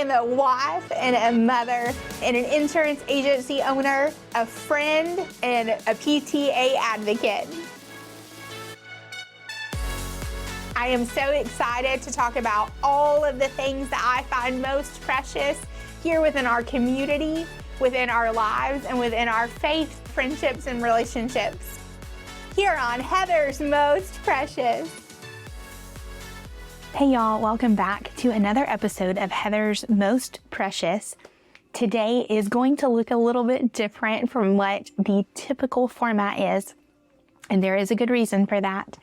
am a wife and a mother and an insurance agency owner, a friend, and a PTA advocate. I am so excited to talk about all of the things that I find most precious here within our community, within our lives, and within our faith, friendships, and relationships. Here on Heather's Most Precious. Hey y'all, welcome back to another episode of Heather's Most Precious. Today is going to look a little bit different from what the typical format is, and there is a good reason for that.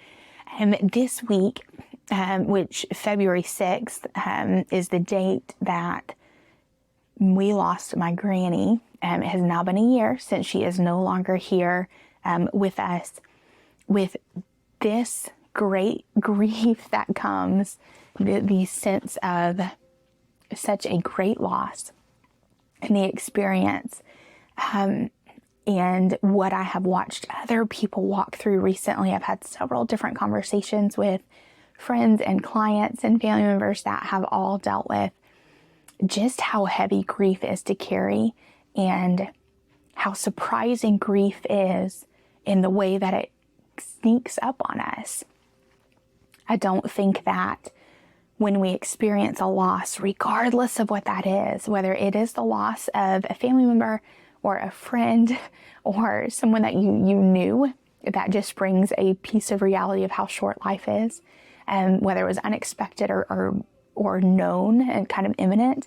This week, which February 6th is the date that we lost my granny. It has now been a year since she is no longer here with us. With this great grief that comes, the sense of such a great loss and the experience, and what I have watched other people walk through recently. I've had several different conversations with friends and clients and family members that have all dealt with just how heavy grief is to carry and how surprising grief is in the way that it sneaks up on us. I don't think that when we experience a loss, regardless of what that is, whether it is the loss of a family member or a friend or someone that you knew, that just brings a piece of reality of how short life is, and whether it was unexpected or known and kind of imminent,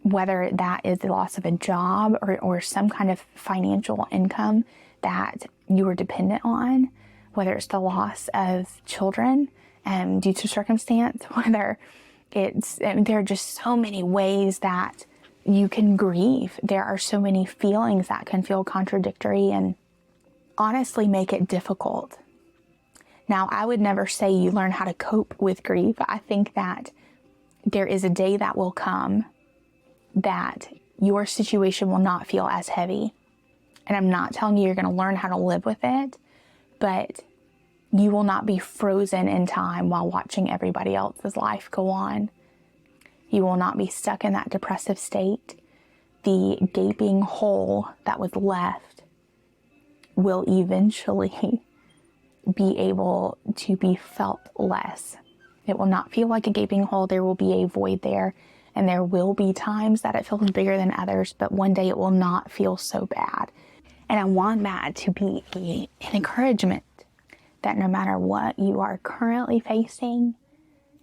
whether that is the loss of a job or some kind of financial income that you were dependent on, whether it's the loss of children due to circumstance, whether it's, there are just so many ways that you can grieve. There are so many feelings that can feel contradictory and honestly make it difficult. Now, I would never say you learn how to cope with grief. I think that there is a day that will come that your situation will not feel as heavy. And I'm not telling you you're going to learn how to live with it, but you will not be frozen in time while watching everybody else's life go on. You will not be stuck in that depressive state. The gaping hole that was left will eventually be able to be felt less. It will not feel like a gaping hole. There will be a void there, and there will be times that it feels bigger than others, but one day it will not feel so bad. And I want that to be an encouragement that no matter what you are currently facing,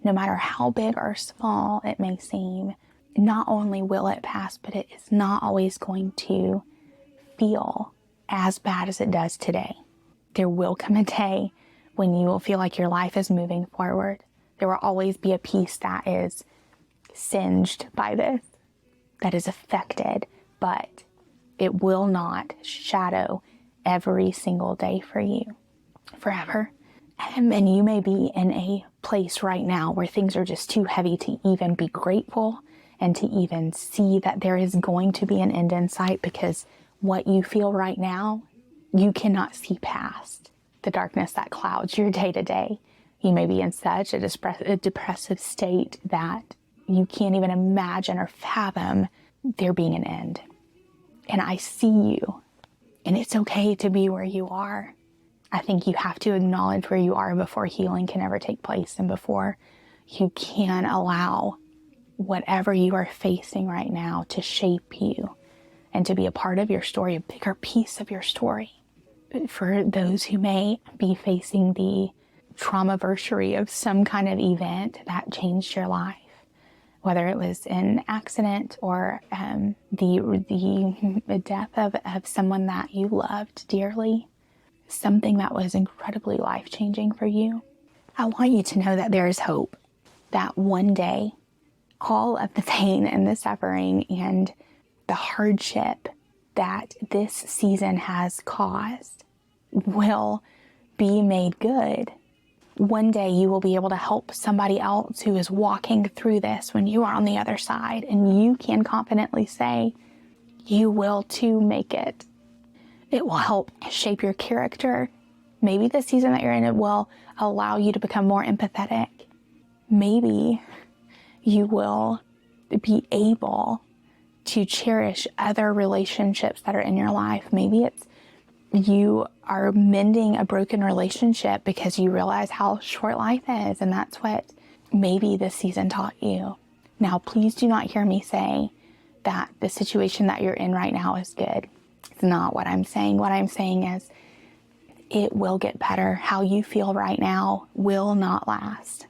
no matter how big or small it may seem, not only will it pass, but it is not always going to feel as bad as it does today. There will come a day when you will feel like your life is moving forward. There will always be a piece that is singed by this, that is affected, but it will not shadow every single day for you forever. And you may be in a place right now where things are just too heavy to even be grateful and to even see that there is going to be an end in sight, because what you feel right now, you cannot see past the darkness that clouds your day to day. You may be in such a depressive state that you can't even imagine or fathom there being an end. And I see you, and it's okay to be where you are. I think you have to acknowledge where you are before healing can ever take place, and before you can allow whatever you are facing right now to shape you and to be a part of your story, a bigger piece of your story. For those who may be facing the traumaversary of some kind of event that changed your life, whether it was an accident or the death of someone that you loved dearly, something that was incredibly life-changing for you, I want you to know that there is hope, that one day all of the pain and the suffering and the hardship that this season has caused will be made good. One day you will be able to help somebody else who is walking through this when you are on the other side, and you can confidently say, you will too make it. It will help shape your character. Maybe the season that you're in, it will allow you to become more empathetic. Maybe you will be able to cherish other relationships that are in your life. Maybe it's you are mending a broken relationship because you realize how short life is, and that's what maybe this season taught you. Now, please do not hear me say that the situation that you're in right now is good. It's not what I'm saying. What I'm saying is it will get better. How you feel right now will not last.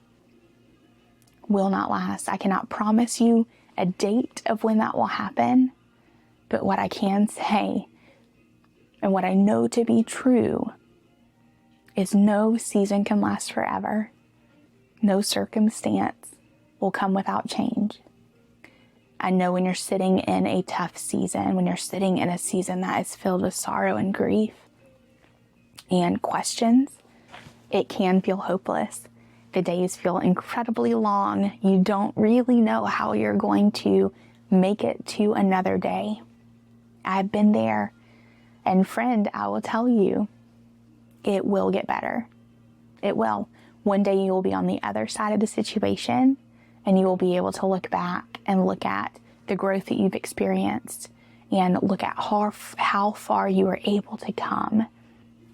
Will not last. I cannot promise you a date of when that will happen, but what I can say and what I know to be true is no season can last forever. No circumstance will come without change. I know when you're sitting in a tough season, when you're sitting in a season that is filled with sorrow and grief and questions, it can feel hopeless. The days feel incredibly long. You don't really know how you're going to make it to another day. I've been there. And friend, I will tell you, it will get better. It will. One day you will be on the other side of the situation, and you will be able to look back and look at the growth that you've experienced and look at how far you were able to come.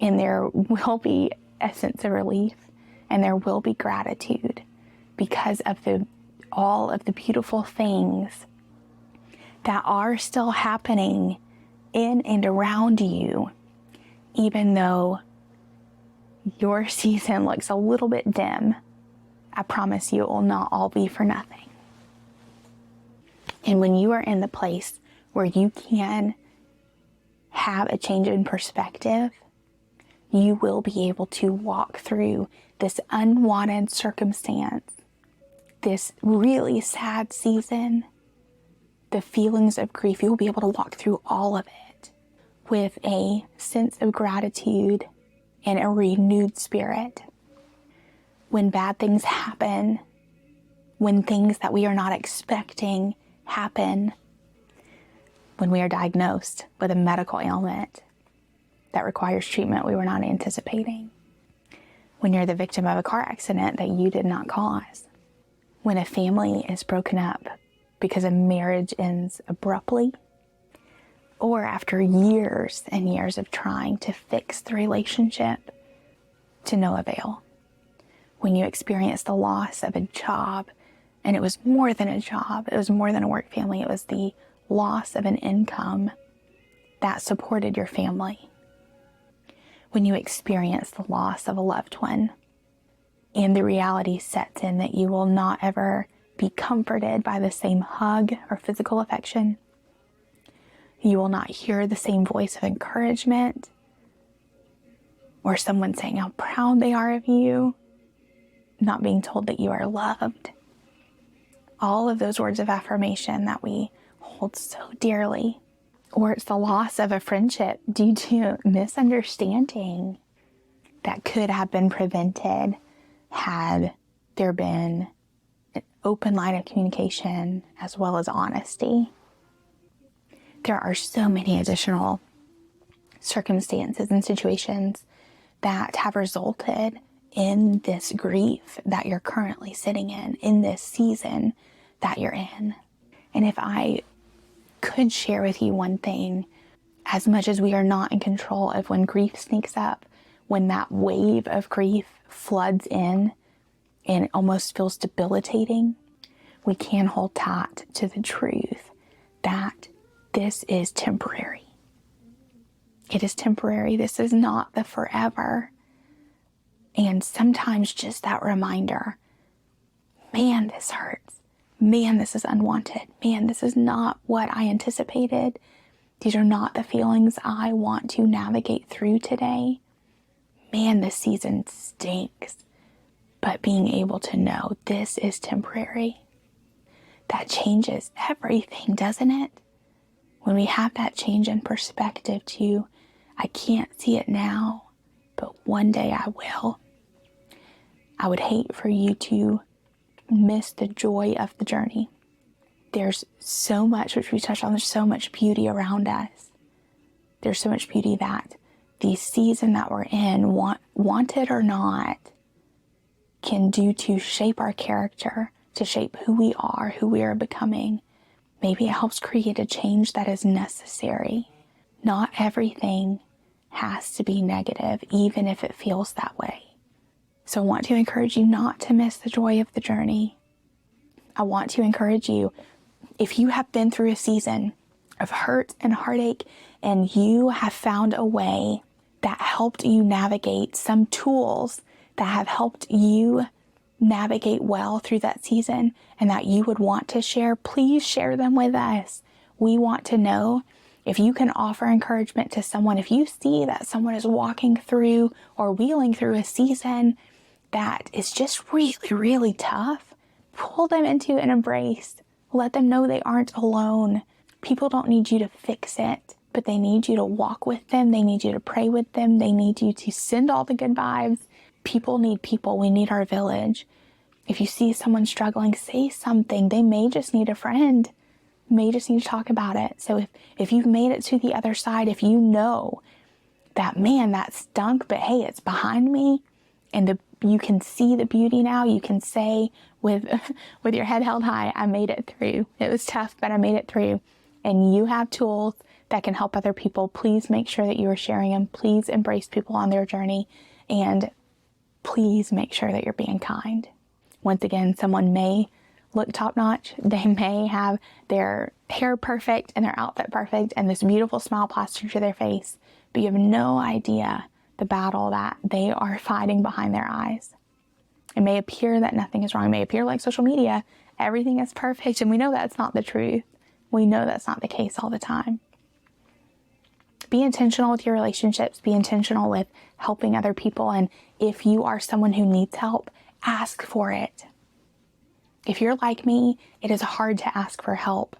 And there will be a sense of relief, and there will be gratitude because of all of the beautiful things that are still happening in and around you, even though your season looks a little bit dim. I promise you it will not all be for nothing. And when you are in the place where you can have a change in perspective, you will be able to walk through this unwanted circumstance, this really sad season, the feelings of grief. You will be able to walk through all of it with a sense of gratitude and a renewed spirit. When bad things happen, when things that we are not expecting happen, when we are diagnosed with a medical ailment that requires treatment we were not anticipating, when you're the victim of a car accident that you did not cause, when a family is broken up because a marriage ends abruptly, or after years and years of trying to fix the relationship to no avail, when you experience the loss of a job, and it was more than a job, it was more than a work family, it was the loss of an income that supported your family. When you experience the loss of a loved one, and the reality sets in that you will not ever be comforted by the same hug or physical affection. You will not hear the same voice of encouragement or someone saying how proud they are of you, not being told that you are loved. All of those words of affirmation that we hold so dearly. Or it's the loss of a friendship due to misunderstanding that could have been prevented had there been an open line of communication as well as honesty. There are so many additional circumstances and situations that have resulted in this grief that you're currently sitting in this season that you're in. And if I could share with you one thing, as much as we are not in control of when grief sneaks up, when that wave of grief floods in and it almost feels debilitating, we can hold tight to the truth that this is temporary. It is temporary. This is not the forever. And sometimes just that reminder, man, this hurts. Man, this is unwanted. Man, this is not what I anticipated. These are not the feelings I want to navigate through today. Man, this season stinks. But being able to know this is temporary, that changes everything, doesn't it? When we have that change in perspective to, I can't see it now, but one day I will. I would hate for you to miss the joy of the journey. There's so much, which we touched on, there's so much beauty around us. There's so much beauty that the season that we're in, wanted or not, can do to shape our character, to shape who we are, who we are becoming. Maybe it helps create a change that is necessary. Not everything has to be negative, even if it feels that way. So I want to encourage you not to miss the joy of the journey. I want to encourage you, if you have been through a season of hurt and heartache and you have found a way that helped you navigate, some tools that have helped you navigate well through that season and that you would want to share, please share them with us. We want to know if you can offer encouragement to someone. If you see that someone is walking through or wheeling through a season that is just really, really tough, pull them into an embrace. Let them know they aren't alone. People don't need you to fix it, but they need you to walk with them. They need you to pray with them. They need you to send all the good vibes. People need people. We need our village. If you see someone struggling, say something. They may just need a friend. May just need to talk about it. So if you've made it to the other side, if you know that, man, that stunk, but hey, it's behind me, and you can see the beauty now, you can say with your head held high, I made it through. It was tough, but I made it through. And you have tools that can help other people. Please make sure that you are sharing them. Please embrace people on their journey, and please make sure that you're being kind. Once again, someone may look top-notch. They may have their hair perfect and their outfit perfect and this beautiful smile plastered to their face, but you have no idea the battle that they are fighting behind their eyes. It may appear that nothing is wrong. It may appear like social media, everything is perfect, and we know that's not the truth. We know that's not the case all the time. Be intentional with your relationships. Be intentional with helping other people. And if you are someone who needs help, ask for it. If you're like me, it is hard to ask for help.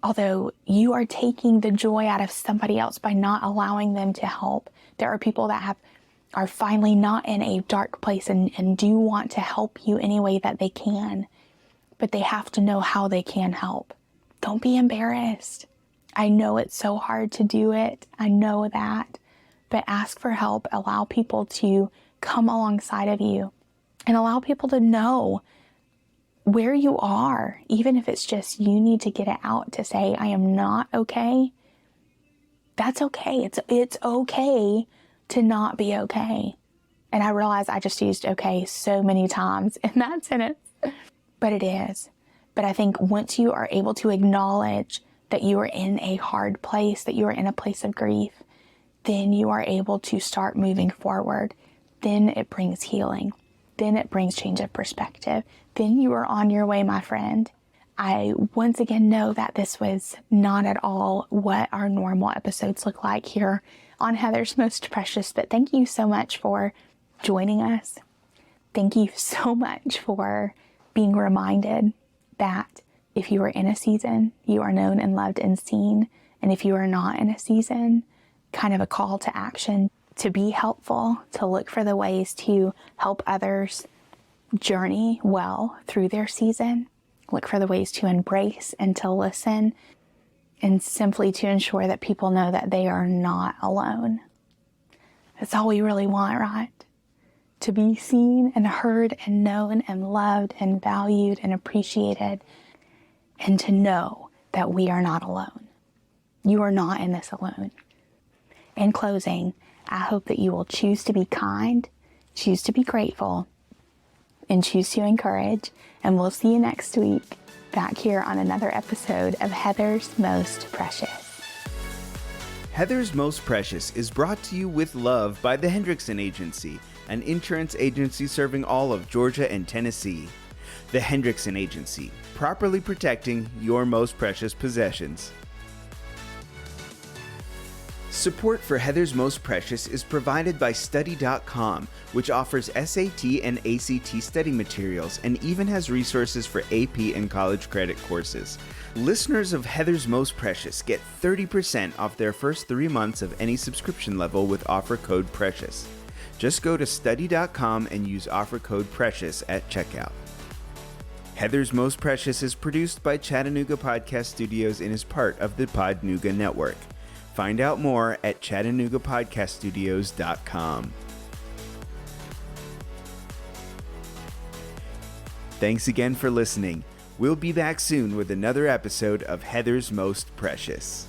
Although you are taking the joy out of somebody else by not allowing them to help. There are people that are finally not in a dark place and do want to help you any way that they can, but they have to know how they can help. Don't be embarrassed. I know it's so hard to do it. I know that, but ask for help. Allow people to come alongside of you and allow people to know where you are, even if it's just you need to get it out to say, I am not okay. That's okay. It's okay to not be okay. And I realize I just used okay so many times in that sentence, but it is. But I think once you are able to acknowledge that you are in a hard place, that you are in a place of grief, then you are able to start moving forward. Then it brings healing. Then it brings change of perspective. Then you are on your way, my friend. I once again know that this was not at all what our normal episodes look like here on Heather's Most Precious, but thank you so much for joining us. Thank you so much for being reminded that if you are in a season, you are known and loved and seen. And if you are not in a season, kind of a call to action to be helpful, to look for the ways to help others journey well through their season, look for the ways to embrace and to listen, and simply to ensure that people know that they are not alone. That's all we really want, right? To be seen and heard and known and loved and valued and appreciated, and to know that we are not alone. You are not in this alone. In closing, I hope that you will choose to be kind, choose to be grateful, and choose to encourage. And we'll see you next week back here on another episode of Heather's Most Precious. Heather's Most Precious is brought to you with love by the Hendrickson Agency, an insurance agency serving all of Georgia and Tennessee. The Hendrickson Agency, properly protecting your most precious possessions. Support for Heather's Most Precious is provided by Study.com, which offers SAT and ACT study materials and even has resources for AP and college credit courses. Listeners of Heather's Most Precious get 30% off their first 3 months of any subscription level with offer code PRECIOUS. Just go to Study.com and use offer code PRECIOUS at checkout. Heather's Most Precious is produced by Chattanooga Podcast Studios and is part of the Podnooga Network. Find out more at ChattanoogaPodcastStudios.com. Thanks again for listening. We'll be back soon with another episode of Heather's Most Precious.